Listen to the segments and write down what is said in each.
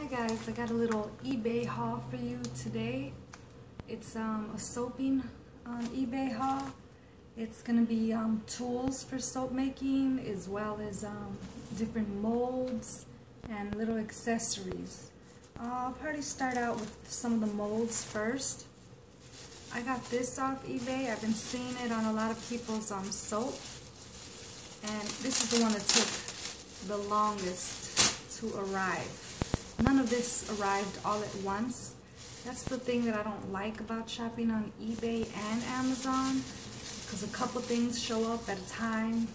Hi guys, I got a little eBay haul for you today. It's a soaping eBay haul. It's gonna be tools for soap making, as well as different molds and little accessories. I'll probably start out with some of the molds first. I got this off eBay. I've been seeing it on a lot of people's soap, and this is the one that took the longest to arrive. None of this arrived all at once. That's the thing that I don't like about shopping on eBay and Amazon, because a couple things show up at a time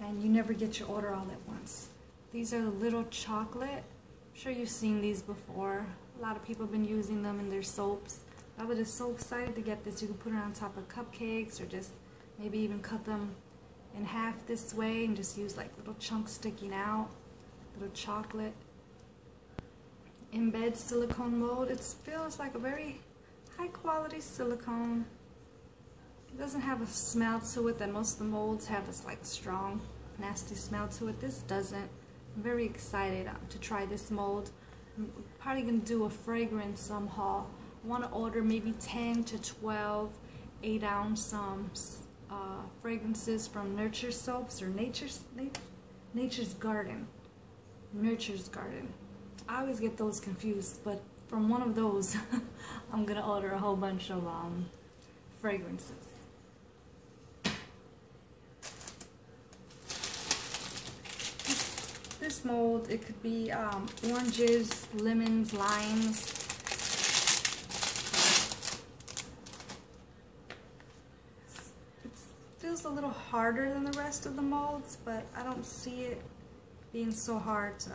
and you never get your order all at once. These are the little chocolate. I'm sure you've seen these before. A lot of people have been using them in their soaps. I was just so excited to get this. You can put it on top of cupcakes, or just maybe even cut them in half this way and just use like little chunks sticking out. Little chocolate. Embed silicone mold. It feels like a very high quality silicone. It doesn't have a smell to it that most of the molds have, this like strong nasty smell to it. This doesn't. I'm very excited to try this mold. I'm probably going to do a fragrance haul. I want to order maybe 10 to 12 8-ounce fragrances from Nurture Soaps, or Nature's Garden. Nurture's Garden. I always get those confused, but from one of those I'm gonna order a whole bunch of fragrances. This mold, it could be oranges, lemons, limes. It feels a little harder than the rest of the molds, but I don't see it being so hard to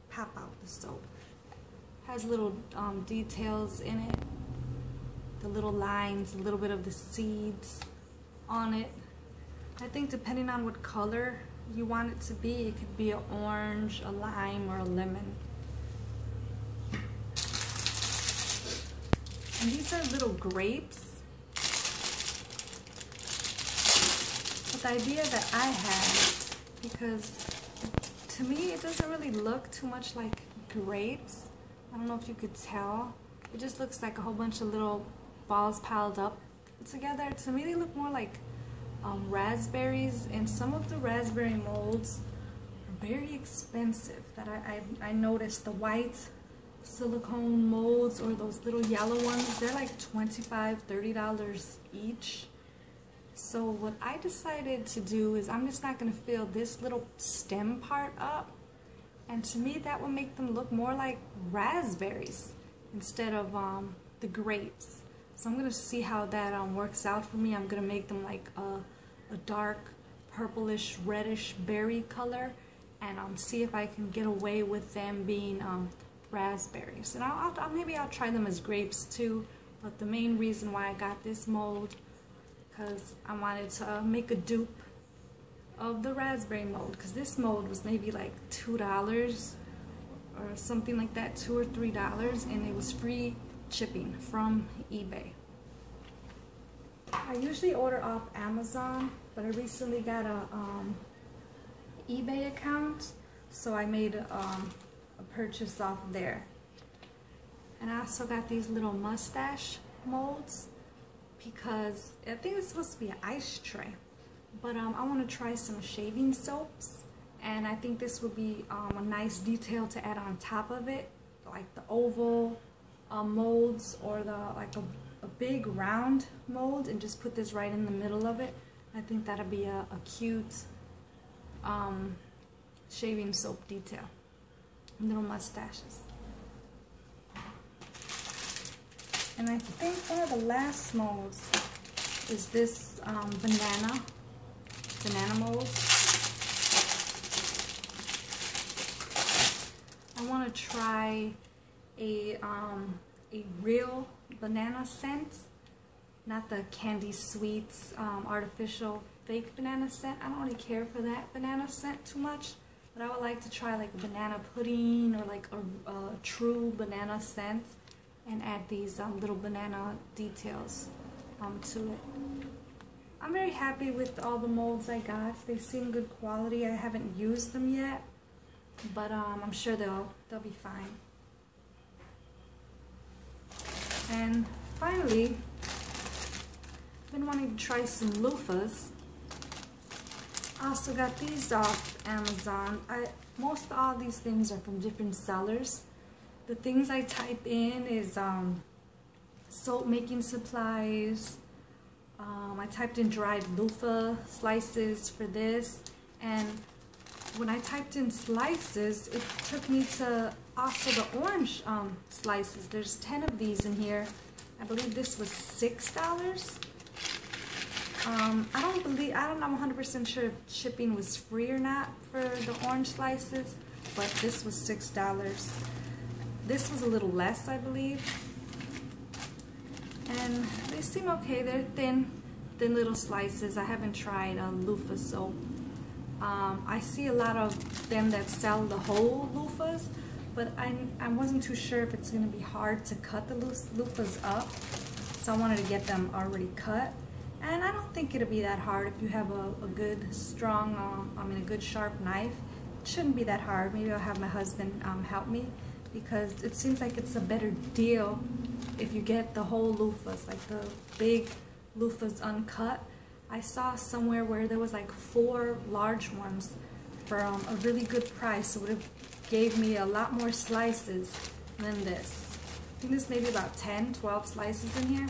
pop out the soap. Has little details in it, the little lines, a little bit of the seeds on it. I think depending on what color you want it to be, it could be an orange, a lime, or a lemon. And these are little grapes. But the idea that I had, because to me, it doesn't really look too much like grapes. I don't know if you could tell. It just looks like a whole bunch of little balls piled up together. To me, they look more like raspberries, and some of the raspberry molds are very expensive. That I noticed the white silicone molds, or those little yellow ones, they're like $25, $30 each. So what I decided to do is I'm just not going to fill this little stem part up, and to me that would make them look more like raspberries instead of the grapes. So I'm going to see how that works out for me. I'm going to make them like a dark purplish reddish berry color, and see if I can get away with them being raspberries. And maybe I'll try them as grapes too, but the main reason why I got this mold, because I wanted to make a dupe of the raspberry mold, because this mold was maybe like $2 or something like that, $2 or $3, and it was free shipping from eBay. I usually order off Amazon, but I recently got a eBay account, so I made a purchase off there. And I also got these little mustache molds, because I think it's supposed to be an ice tray, but I want to try some shaving soaps, and I think this would be a nice detail to add on top of it, like the oval molds, or like a big round mold, and just put this right in the middle of it. I think that'd be a cute shaving soap detail. Little mustaches. And I think one of the last molds is this banana mold. I want to try a real banana scent, not the candy sweets artificial fake banana scent. I don't really care for that banana scent too much, but I would like to try like banana pudding, or like a true banana scent, and add these little banana details to it. I'm very happy with all the molds I got. They seem good quality. I haven't used them yet, but I'm sure they'll be fine. And finally, I've been wanting to try some loofahs. I also got these off Amazon. Most all these things are from different sellers. The things I type in is soap making supplies. I typed in dried loofah slices for this, and when I typed in slices, it took me to also the orange slices. There's 10 of these in here. I believe this was $6. I'm not 100% sure if shipping was free or not for the orange slices, but this was $6. This was a little less, I believe. And they seem okay. They're thin little slices. I haven't tried loofah soap. I see a lot of them that sell the whole loofahs, but I wasn't too sure if it's going to be hard to cut the loofahs up, so I wanted to get them already cut. And I don't think it'll be that hard if you have a good strong, a good sharp knife. It shouldn't be that hard. Maybe I'll have my husband help me, because it seems like it's a better deal if you get the whole loofahs, like the big loofahs uncut. I saw somewhere where there was like 4 large ones for a really good price, so it would have gave me a lot more slices than this. I think there's maybe about 10, 12 slices in here.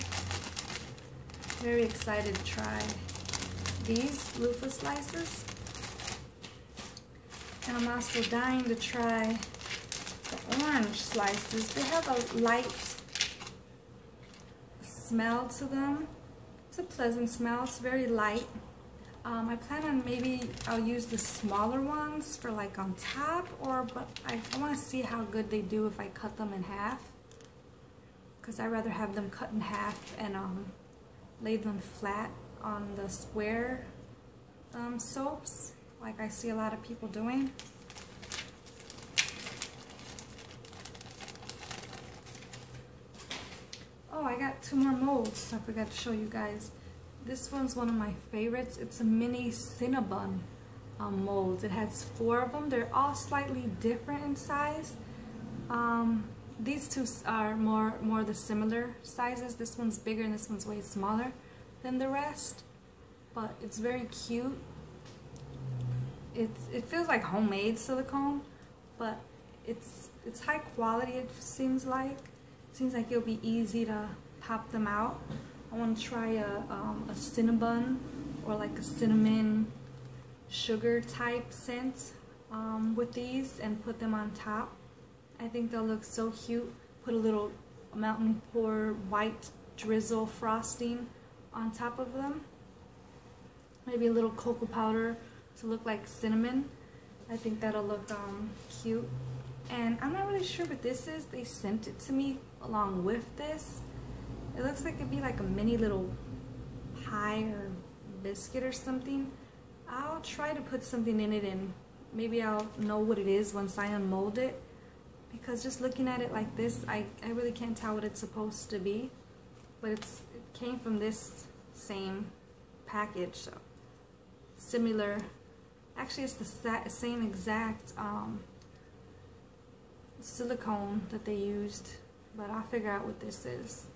Very excited to try these loofah slices. And I'm also dying to try the orange slices. They have a light smell to them. It's a pleasant smell. It's very light. I plan on maybe I'll use the smaller ones for like on top, but I want to see how good they do if I cut them in half, because I'd rather have them cut in half and lay them flat on the square soaps, like I see a lot of people doing. Oh, I got 2 more molds I forgot to show you guys. This one's one of my favorites. It's a mini Cinnabon mold. It has 4 of them. They're all slightly different in size. These 2 are more the similar sizes. This one's bigger and this one's way smaller than the rest, but it's very cute. It feels like homemade silicone, but it's high quality. It seems like it'll be easy to pop them out. I want to try a Cinnabon or like a cinnamon sugar type scent with these and put them on top. I think they'll look so cute. Put a little mountain pour white drizzle frosting on top of them. Maybe a little cocoa powder to look like cinnamon. I think that'll look cute. And I'm not really sure what this is. They sent it to me along with this. It looks like it'd be like a mini little pie or biscuit or something. I'll try to put something in it and maybe I'll know what it is once I unmold it, because just looking at it like this, I really can't tell what it's supposed to be. But it came from this same package, so similar. Actually, it's the same exact silicone that they used, but I'll figure out what this is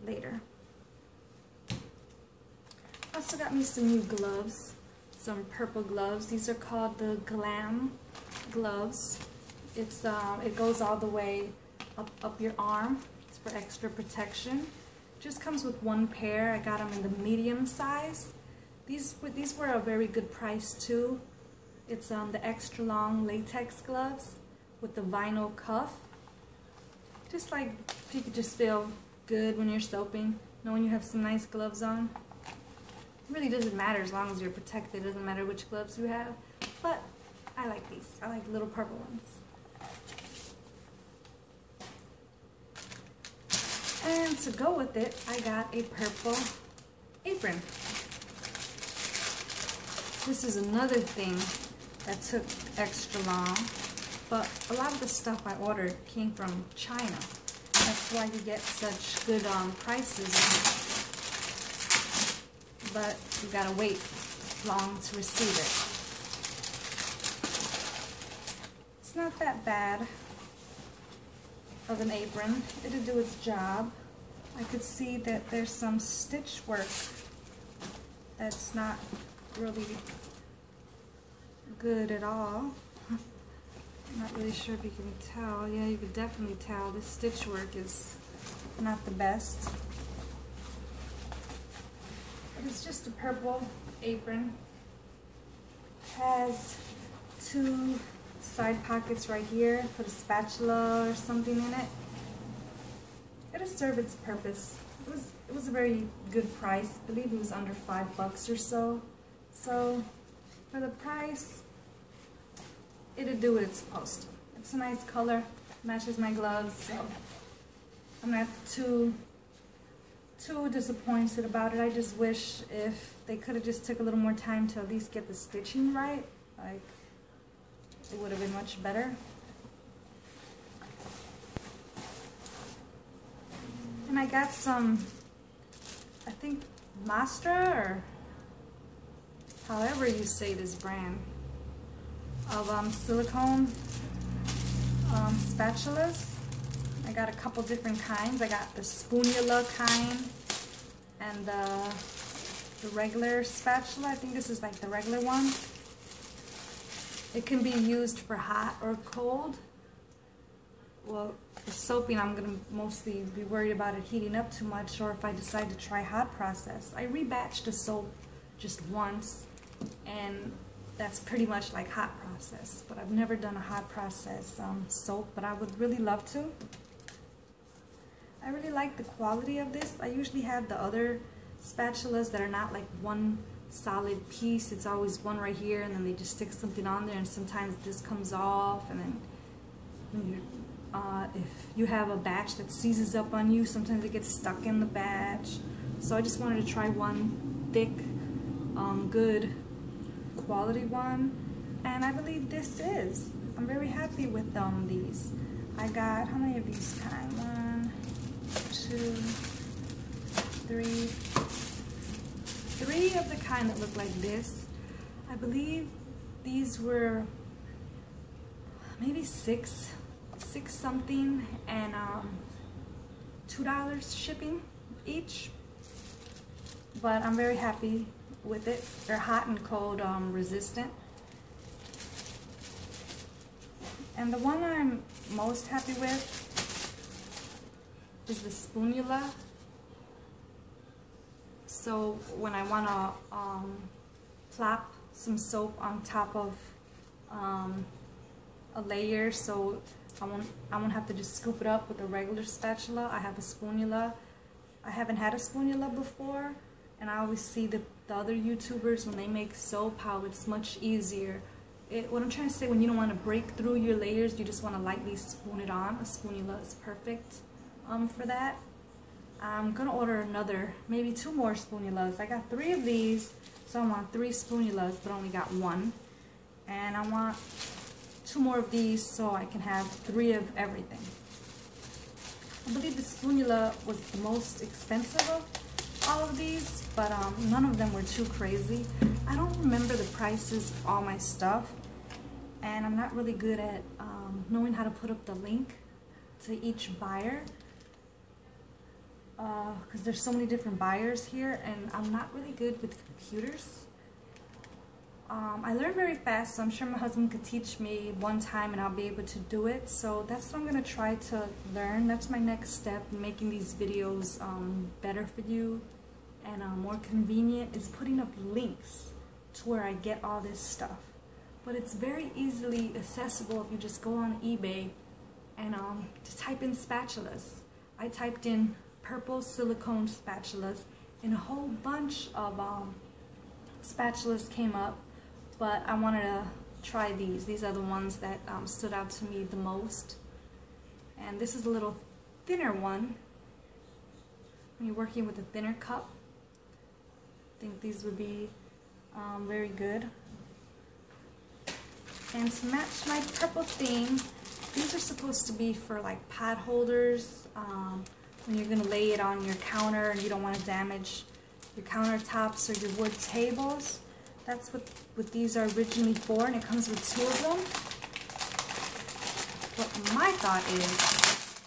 later. I also got me some new gloves, some purple gloves. These are called the Glam gloves. It goes all the way up your arm. It's for extra protection. Just comes with 1 pair. I got them in the medium size. These were a very good price too. It's the extra long latex gloves with the vinyl cuff. Just like you could just feel good when you're soaping, knowing you have some nice gloves on. It really doesn't matter as long as you're protected. It doesn't matter which gloves you have. But I like these. I like little purple ones. And to go with it, I got a purple apron. This is another thing that took extra long, but a lot of the stuff I ordered came from China. That's why you get such good prices. But you gotta wait long to receive it. It's not that bad of an apron. It'll do its job. I could see that there's some stitch work that's not really good at all. I'm not really sure if you can tell. Yeah, you could definitely tell this stitch work is not the best. But it's just a purple apron. Has 2 side pockets right here. Put a spatula or something in it. It'll serve its purpose. It was a very good price. I believe it was under $5 or so. So for the price, it'll do what it's supposed to. It's a nice color, matches my gloves, so I'm not too disappointed about it. I just wish if they could have just took a little more time to at least get the stitching right, like it would have been much better. And I got some, I think Mastra, or however you say this brand, of silicone spatulas. I got a couple different kinds. I got the Spatula kind and the regular spatula. I think this is like the regular one. It can be used for hot or cold. Well, the soaping, I'm going to mostly be worried about it heating up too much, or if I decide to try hot process. I rebatched the soap just once, and that's pretty much like hot process, but I've never done a hot process soap, but I would really love to. I really like the quality of this. I usually have the other spatulas that are not like one solid piece. It's always one right here, and then they just stick something on there, and sometimes this comes off, and then when you if you have a batch that seizes up on you, sometimes it gets stuck in the batch. So I just wanted to try one thick, good quality one, and I believe this is. I'm very happy with these. I got, how many of these kind? 1, 2, 3. 3 of the kind that look like this. I believe these were maybe 6 something, and $2 shipping each. But I'm very happy with it. They're hot and cold resistant. And the one I'm most happy with is the Spatula. So when I want to plop some soap on top of a layer, so I won't have to just scoop it up with a regular spatula. I have a Spatula. I haven't had a Spatula before, and I always see the other YouTubers when they make soap, how it's much easier. What I'm trying to say, when you don't want to break through your layers, you just want to lightly spoon it on. A Spatula is perfect for that. I'm gonna order another, maybe 2 more Spatulas. I got 3 of these, so I want 3 Spatulas, but only got 1. And I want 2 more of these so I can have 3 of everything. I believe the Spatula was the most expensive of all of these, but none of them were too crazy. I don't remember the prices of all my stuff, and I'm not really good at knowing how to put up the link to each buyer, because there's so many different buyers here, and I'm not really good with computers. I learn very fast, so I'm sure my husband could teach me one time and I'll be able to do it. So that's what I'm going to try to learn. That's my next step in making these videos better for you and more convenient, is putting up links to where I get all this stuff. But it's very easily accessible if you just go on eBay and just type in spatulas. I typed in purple silicone spatulas, and a whole bunch of spatulas came up. But I wanted to try these. These are the ones that stood out to me the most. And this is a little thinner one. When you're working with a thinner cup, I think these would be very good. And to match my purple theme, these are supposed to be for like pot holders, when you're going to lay it on your counter and you don't want to damage your countertops or your wood tables. That's what these are originally for, and it comes with 2 of them. what my thought is,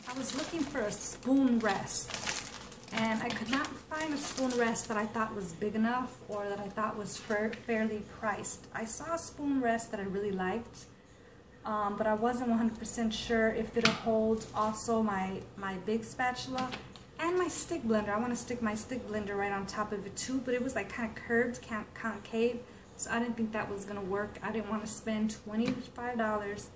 I was looking for a spoon rest, and I could not find a spoon rest that I thought was big enough or that I thought was fairly priced. I saw a spoon rest that I really liked, but I wasn't 100% sure if it'll hold also my big spatula and my stick blender. I want to stick my stick blender right on top of it too, but it was like kind of curved, concave, so I didn't think that was going to work. I didn't want to spend $25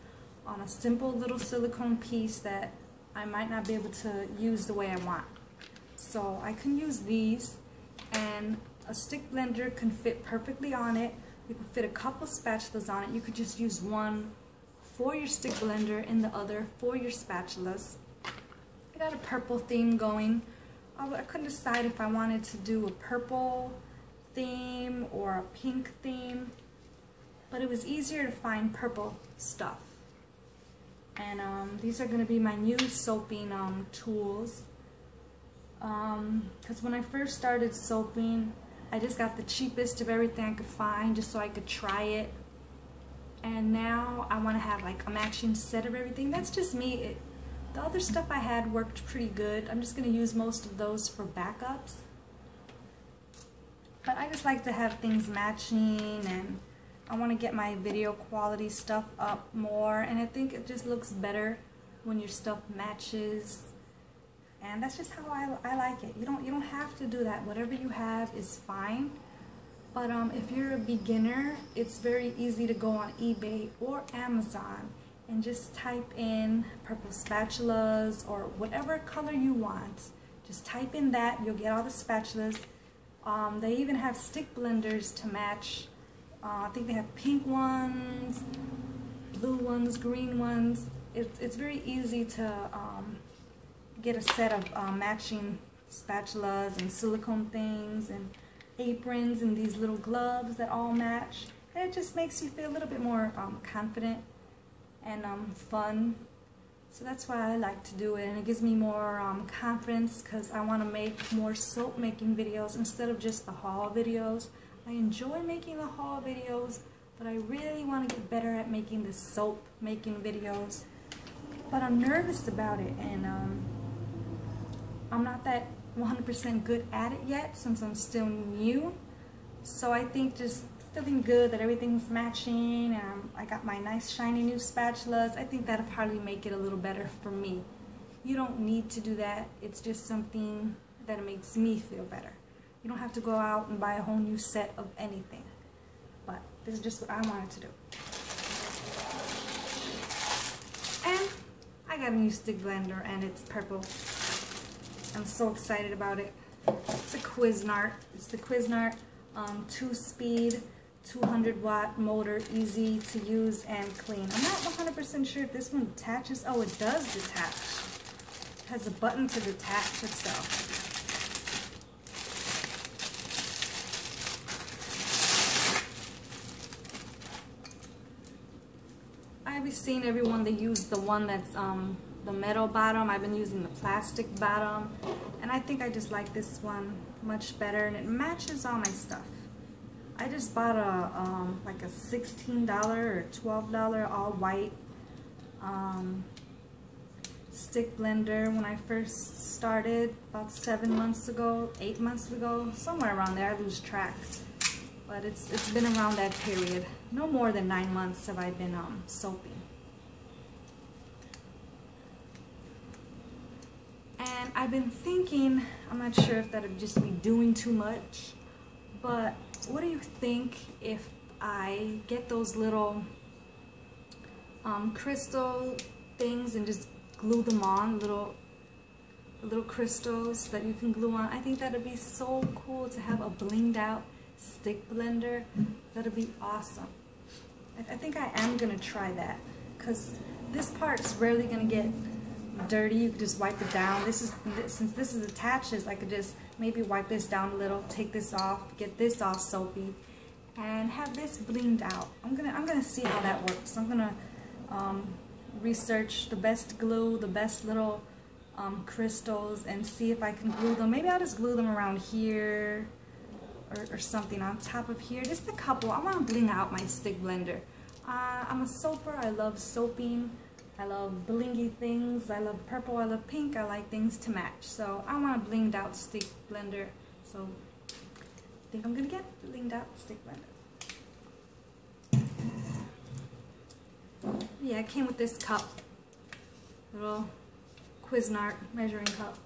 on a simple little silicone piece that I might not be able to use the way I want. So I can use these, and a stick blender can fit perfectly on it. You can fit a couple spatulas on it. You could just use one for your stick blender and the other for your spatulas. I got a purple theme going. I couldn't decide if I wanted to do a purple theme or a pink theme, but it was easier to find purple stuff. And these are going to be my new soaping tools. Because when I first started soaping, I just got the cheapest of everything I could find just so I could try it. And now I want to have like a matching set of everything. That's just me. The other stuff I had worked pretty good. I'm just going to use most of those for backups. But I just like to have things matching, and I want to get my video quality stuff up more. And I think it just looks better when your stuff matches. And that's just how I like it. You don't have to do that. Whatever you have is fine. But if you're a beginner, it's very easy to go on eBay or Amazon and just type in purple spatulas or whatever color you want. Just type in that, you'll get all the spatulas. They even have stick blenders to match. I think they have pink ones, blue ones, green ones. It's very easy to get a set of matching spatulas and silicone things and aprons and these little gloves that all match. And it just makes you feel a little bit more confident and fun. So that's why I like to do it, and it gives me more confidence because I want to make more soap making videos instead of just the haul videos. I enjoy making the haul videos, but I really want to get better at making the soap making videos. But I'm nervous about it, and I'm not that 100% good at it yet since I'm still new. So I think just feeling good that everything's matching, and I got my nice shiny new spatulas, I think that'll probably make it a little better for me. You don't need to do that. It's just something that makes me feel better. You don't have to go out and buy a whole new set of anything. But this is just what I wanted to do. And I got a new stick blender, and it's purple. I'm so excited about it. It's a Cuisinart. It's the Cuisinart 2-speed, 200-watt motor, easy to use and clean. I'm not 100% sure if this one detaches. Oh, it does detach. It has a button to detach itself. I've seen everyone, they use the one that's the metal bottom. I've been using the plastic bottom, and I think I just like this one much better, and it matches all my stuff. I just bought a like a $16 or $12 all white stick blender when I first started about 7 months ago, 8 months ago, somewhere around there. I lose track, but it's been around that period. No more than 9 months have I been soaping. And I've been thinking, I'm not sure if that would just be doing too much, but what do you think if I get those little crystal things and just glue them on, little crystals that you can glue on? I think that would be so cool to have a blinged out stick blender. That would be awesome. I think I am going to try that, because this part's rarely going to get dirty. You could just wipe it down. Since this is attaches, I could just maybe wipe this down a little, take this off, get this all soapy, and have this blinged out. I'm gonna see how that works. I'm gonna research the best glue, the best little crystals, and see if I can glue them. Maybe I'll just glue them around here or something on top of here. Just a couple. I want to bling out my stick blender. I'm a soaper. I love soaping. I love blingy things. I love purple, I love pink. I like things to match. So I want a blinged out stick blender. So I think I'm gonna get a blinged out stick blender. Yeah, it came with this cup. Little Cuisinart measuring cup.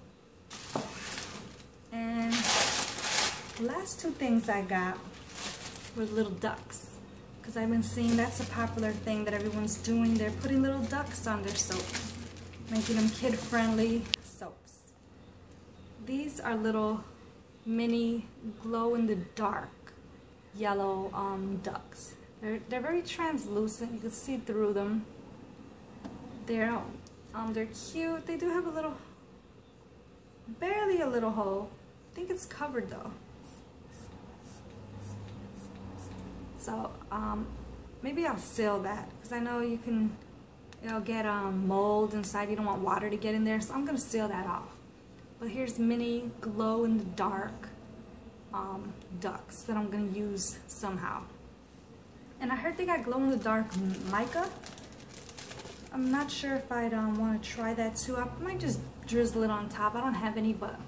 And the last two things I got were little ducks. Because I've been seeing that's a popular thing that everyone's doing. They're putting little ducks on their soaps, making them kid-friendly soaps. These are little mini glow-in-the-dark yellow ducks. They're very translucent. You can see through them. They're cute. They do have a little, barely a little hole. I think it's covered though. So maybe I'll seal that because I know it'll get mold inside. You don't want water to get in there, so I'm gonna seal that off. But here's mini glow in the dark ducks that I'm gonna use somehow. And I heard they got glow in the dark mica. I'm not sure if I'd want to try that too. I might just drizzle it on top. I don't have any, but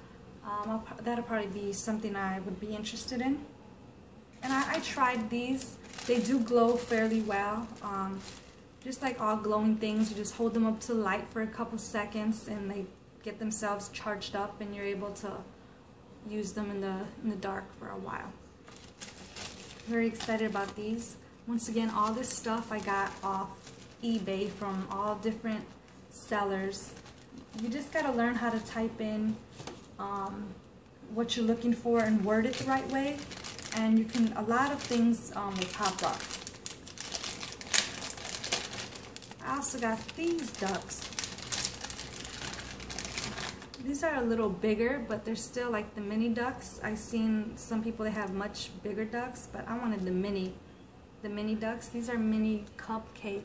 that'll probably be something I would be interested in. And I tried these. They do glow fairly well. Just like all glowing things, you just hold them up to the light for a couple seconds and they get themselves charged up and you're able to use them in the dark for a while. Very excited about these. Once again, all this stuff I got off eBay from all different sellers. You just gotta learn how to type in what you're looking for and word it the right way. And you can, a lot of things will pop up. I also got these ducks. These are a little bigger, but they're still like the mini ducks. I've seen some people that have much bigger ducks, but I wanted the mini ducks. These are mini cupcake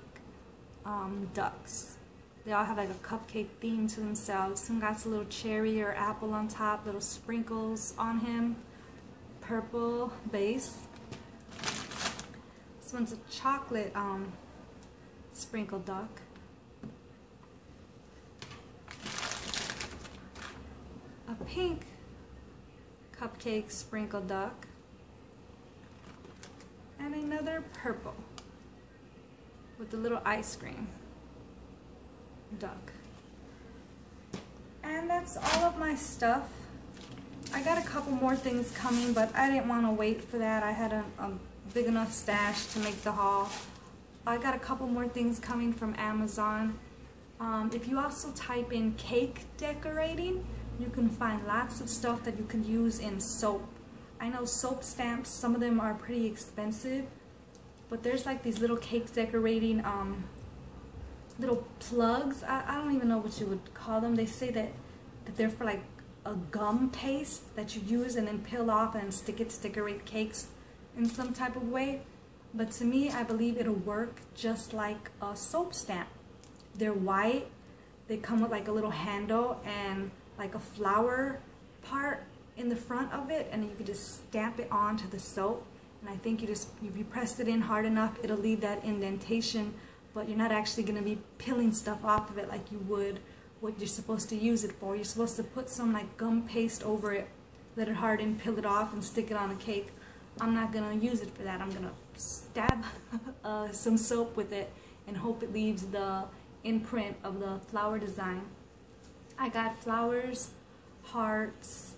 ducks. They all have like a cupcake theme to themselves. Some got a little cherry or apple on top, little sprinkles on him. Purple base. This one's a chocolate sprinkled duck. A pink cupcake sprinkled duck. And another purple with a little ice cream duck. And that's all of my stuff. I got a couple more things coming, but I didn't want to wait for that. I had a big enough stash to make the haul. I got a couple more things coming from Amazon. If you also type in cake decorating, you can find lots of stuff that you can use in soap. I know soap stamps, some of them are pretty expensive, but there's like these little cake decorating little plugs. I don't even know what you would call them. They say that they're for like a gum paste that you use and then peel off and stick it to decorate cakes in some type of way. But to me, I believe it'll work just like a soap stamp. They're white. They come with like a little handle and like a flower part in the front of it, and you can just stamp it onto the soap. And I think if you press it in hard enough, it'll leave that indentation, but you're not actually going to be peeling stuff off of it like you would what you're supposed to use it for. You're supposed to put some like gum paste over it, let it harden, peel it off, and stick it on a cake. I'm not going to use it for that. I'm going to stab some soap with it and hope it leaves the imprint of the flower design. I got flowers, hearts,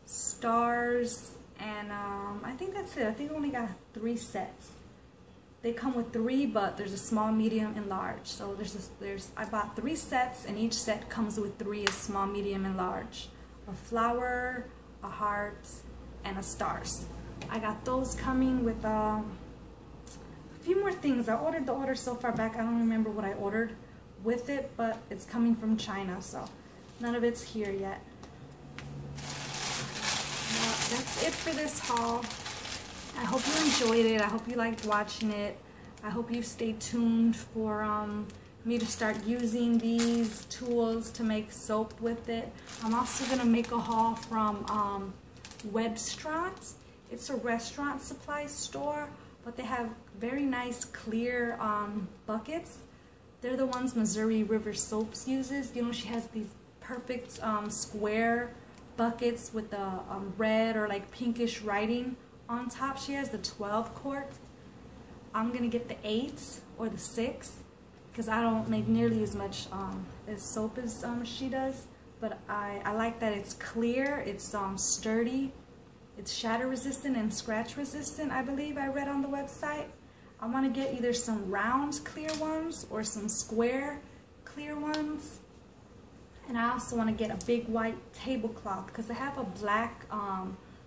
stars, and I think that's it. I think I only got 3 sets. They come with 3, but there's a small, medium, and large. So I bought 3 sets, and each set comes with 3, a small, medium, and large. A flower, a heart, and a stars. I got those coming with a few more things. I ordered the order so far back, I don't remember what I ordered with it, but it's coming from China, so none of it's here yet. That's it for this haul. I hope you enjoyed it. I hope you liked watching it. I hope you stay tuned for me to start using these tools to make soap with it. I'm also going to make a haul from Webstraught. It's a restaurant supply store, but they have very nice clear buckets. They're the ones Missouri River Soaps uses. You know, she has these perfect square buckets with the red or like pinkish writing on top. She has the 12 quarts. I'm gonna get the 8 or the 6 because I don't make nearly as much as soap as she does. But I like that it's clear, it's sturdy, it's shatter resistant and scratch resistant, I believe I read on the website. I want to get either some round clear ones or some square clear ones. And I also want to get a big white tablecloth because I have a black,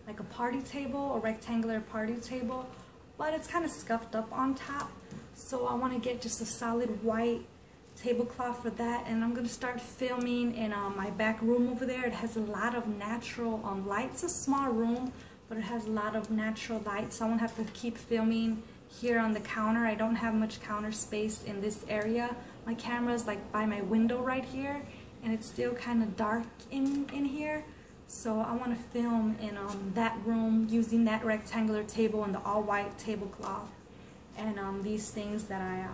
like a party table, a rectangular party table, but it's kind of scuffed up on top. So I want to get just a solid white tablecloth for that. And I'm going to start filming in my back room over there. It has a lot of natural light. It's a small room, but it has a lot of natural light, so I won't have to keep filming here on the counter. I don't have much counter space in this area. My camera's like by my window right here, and it's still kind of dark in here. So I want to film in that room using that rectangular table and the all-white tablecloth and these things that I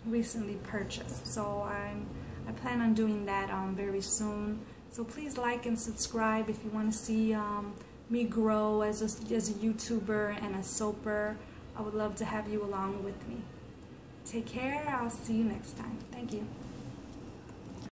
recently purchased. So I plan on doing that very soon. So please like and subscribe if you want to see me grow as a YouTuber and a soaper. I would love to have you along with me. Take care. I'll see you next time. Thank you.